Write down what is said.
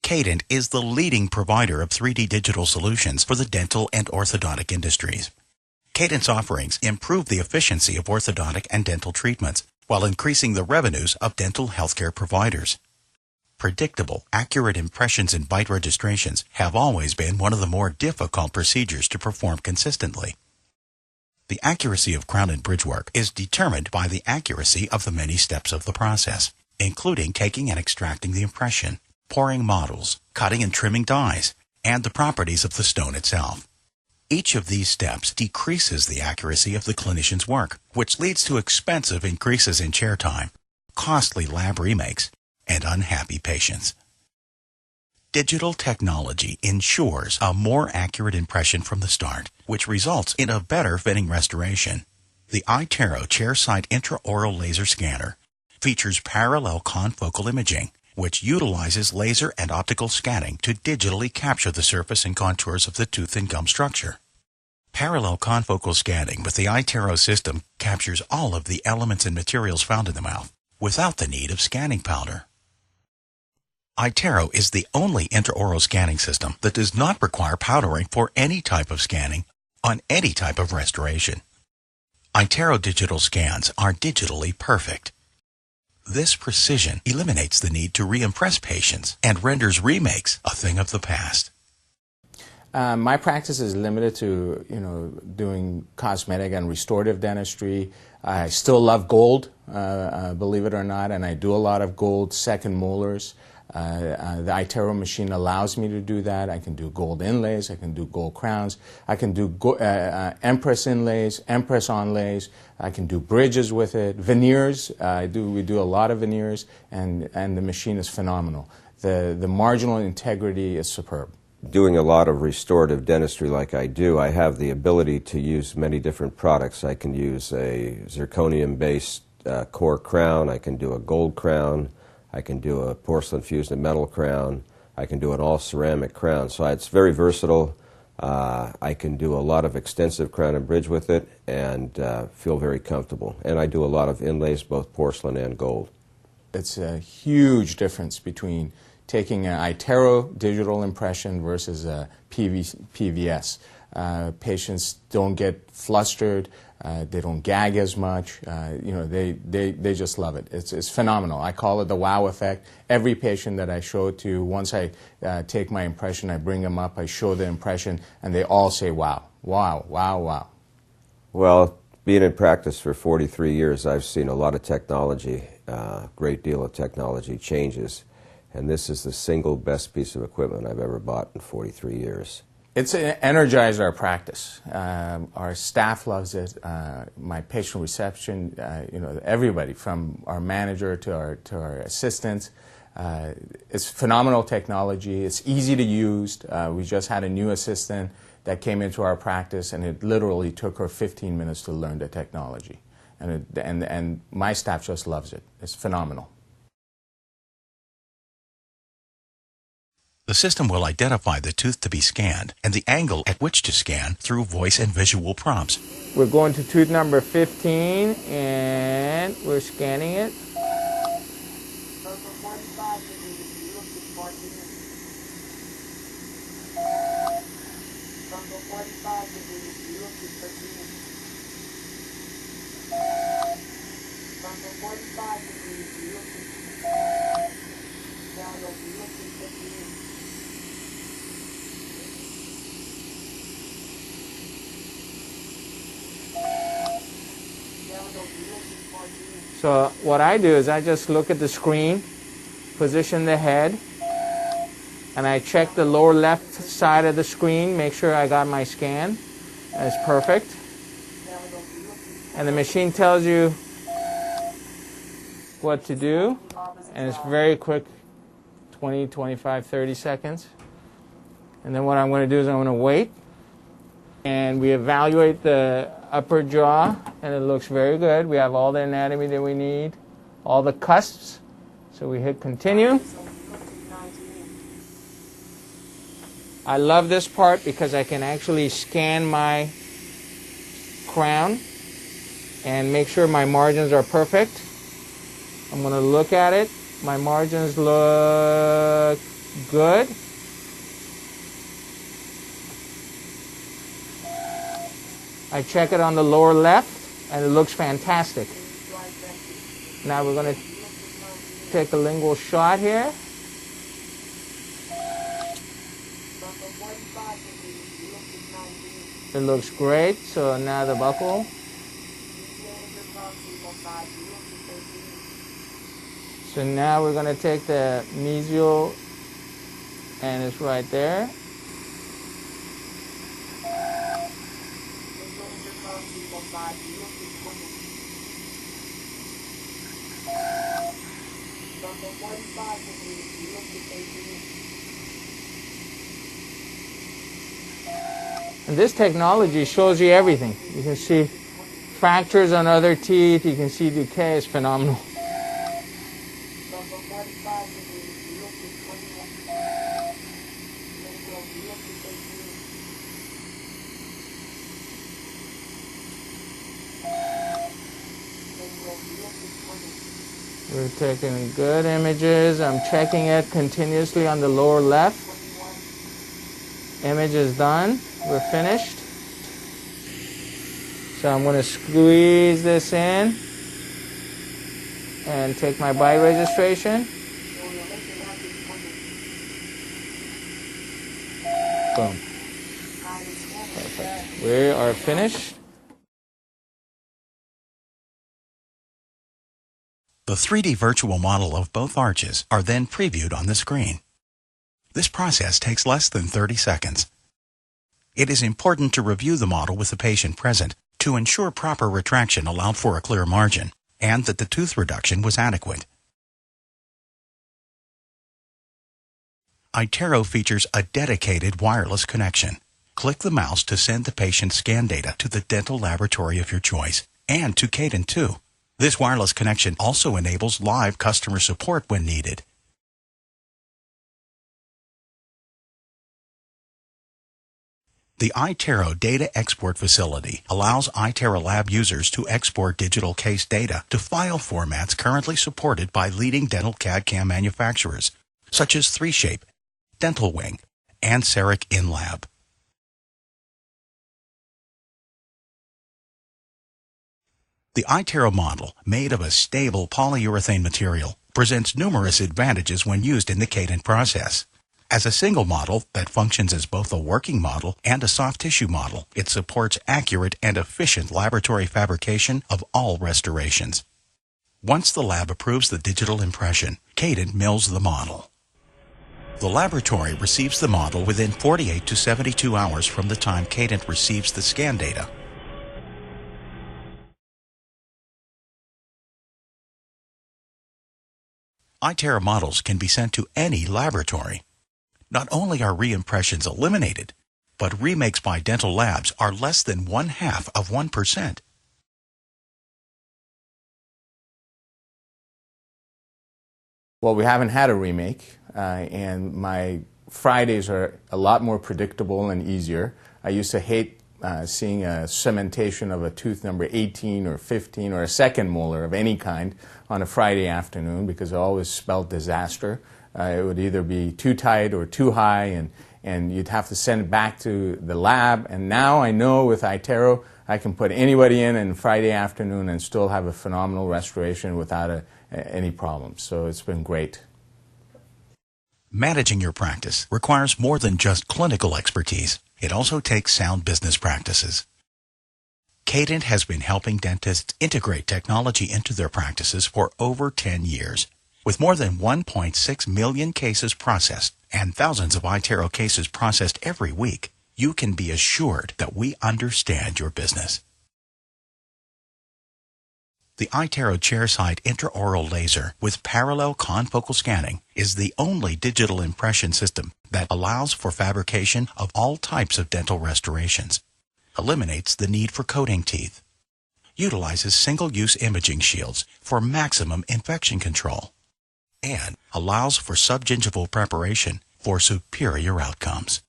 Cadent is the leading provider of 3D digital solutions for the dental and orthodontic industries. Cadent's offerings improve the efficiency of orthodontic and dental treatments while increasing the revenues of dental healthcare providers. Predictable, accurate impressions and bite registrations have always been one of the more difficult procedures to perform consistently. The accuracy of crown and bridge work is determined by the accuracy of the many steps of the process, including taking and extracting the impression, pouring models, cutting and trimming dies, and the properties of the stone itself. Each of these steps decreases the accuracy of the clinician's work, which leads to expensive increases in chair time, costly lab remakes, and unhappy patients. Digital technology ensures a more accurate impression from the start, which results in a better fitting restoration. The Itero chairside intraoral laser scanner features parallel confocal imaging, which utilizes laser and optical scanning to digitally capture the surface and contours of the tooth and gum structure. Parallel confocal scanning with the Itero system captures all of the elements and materials found in the mouth without the need of scanning powder. Itero is the only intraoral scanning system that does not require powdering for any type of scanning on any type of restoration. Itero digital scans are digitally perfect. This precision eliminates the need to re-impress patients and renders remakes a thing of the past. My practice is limited to, doing cosmetic and restorative dentistry. I still love gold, believe it or not, and I do a lot of gold second molars. The Itero machine allows me to do that. I can do gold inlays, I can do gold crowns, I can do Empress inlays, Empress onlays, I can do bridges with it, veneers. We do a lot of veneers, and the machine is phenomenal. The marginal integrity is superb. Doing a lot of restorative dentistry like I do, I have the ability to use many different products. I can use a zirconium-based core crown, I can do a gold crown, I can do a porcelain fused and metal crown, I can do an all-ceramic crown. So it's very versatile. I can do a lot of extensive crown and bridge with it and feel very comfortable. And I do a lot of inlays, both porcelain and gold. It's a huge difference between taking an Itero digital impression versus a PVS. Patients don't get flustered, they don't gag as much, they just love it. It's phenomenal. I call it the wow effect. Every patient that I show it to, once I take my impression, I bring them up, I show the impression, and they all say wow, wow, wow, wow. Well, being in practice for 43 years, I've seen a lot of technology, a great deal of technology changes. And this is the single best piece of equipment I've ever bought in 43 years. It's energized our practice. Our staff loves it. My patient reception, everybody from our manager to our assistants. It's phenomenal technology. It's easy to use. We just had a new assistant that came into our practice, and it literally took her 15 minutes to learn the technology. And my staff just loves it. It's phenomenal. The system will identify the tooth to be scanned and the angle at which to scan through voice and visual prompts. We're going to tooth number 15, and we're scanning it. So what I do is I just look at the screen, position the head, and I check the lower left side of the screen, make sure I got my scan. That's perfect. And the machine tells you what to do, and it's very quick, 20, 25, 30 seconds. And then what I'm going to do is I'm going to wait, and we evaluate the upper jaw, and it looks very good. We have all the anatomy that we need, all the cusps. So we hit continue. I love this part because I can actually scan my crown and make sure my margins are perfect. I'm going to look at it. My margins look good. I check it on the lower left, and it looks fantastic. Now we're going to take a lingual shot here. It looks great. So now the buccal. So now we're going to take the mesial, and it's right there. And this technology shows you everything. You can see fractures on other teeth. You can see decay. It's phenomenal. We're taking good images. I'm checking it continuously on the lower left. Image is done. We're finished. So I'm going to squeeze this in and take my bite registration. Boom. Perfect. We are finished. The 3D virtual model of both arches are then previewed on the screen. This process takes less than 30 seconds. It is important to review the model with the patient present to ensure proper retraction allowed for a clear margin and that the tooth reduction was adequate. Itero features a dedicated wireless connection. Click the mouse to send the patient's scan data to the dental laboratory of your choice and to Cadent too. This wireless connection also enables live customer support when needed. The Itero Data Export Facility allows Itero Lab users to export digital case data to file formats currently supported by leading dental CAD/CAM manufacturers, such as 3Shape, Dental Wing, and Ceric InLab. The Itero model, made of a stable polyurethane material, presents numerous advantages when used in the Cadent process. As a single model that functions as both a working model and a soft tissue model, it supports accurate and efficient laboratory fabrication of all restorations. Once the lab approves the digital impression, Cadent mills the model. The laboratory receives the model within 48 to 72 hours from the time Cadent receives the scan data. Itero models can be sent to any laboratory. Not only are reimpressions eliminated, but remakes by dental labs are less than 0.5%. Well, we haven't had a remake, and my Fridays are a lot more predictable and easier. I used to hate seeing a cementation of a tooth number 18 or 15 or a second molar of any kind on a Friday afternoon because it always spelled disaster. It would either be too tight or too high, and you'd have to send it back to the lab. And now I know with Itero, I can put anybody in on Friday afternoon and still have a phenomenal restoration without any problems. So it's been great. Managing your practice requires more than just clinical expertise. It also takes sound business practices. Cadent has been helping dentists integrate technology into their practices for over 10 years. With more than 1.6 million cases processed and thousands of Itero cases processed every week, you can be assured that we understand your business. The Itero chairside intraoral laser with parallel confocal scanning is the only digital impression system that allows for fabrication of all types of dental restorations, eliminates the need for coating teeth, utilizes single-use imaging shields for maximum infection control, and allows for subgingival preparation for superior outcomes.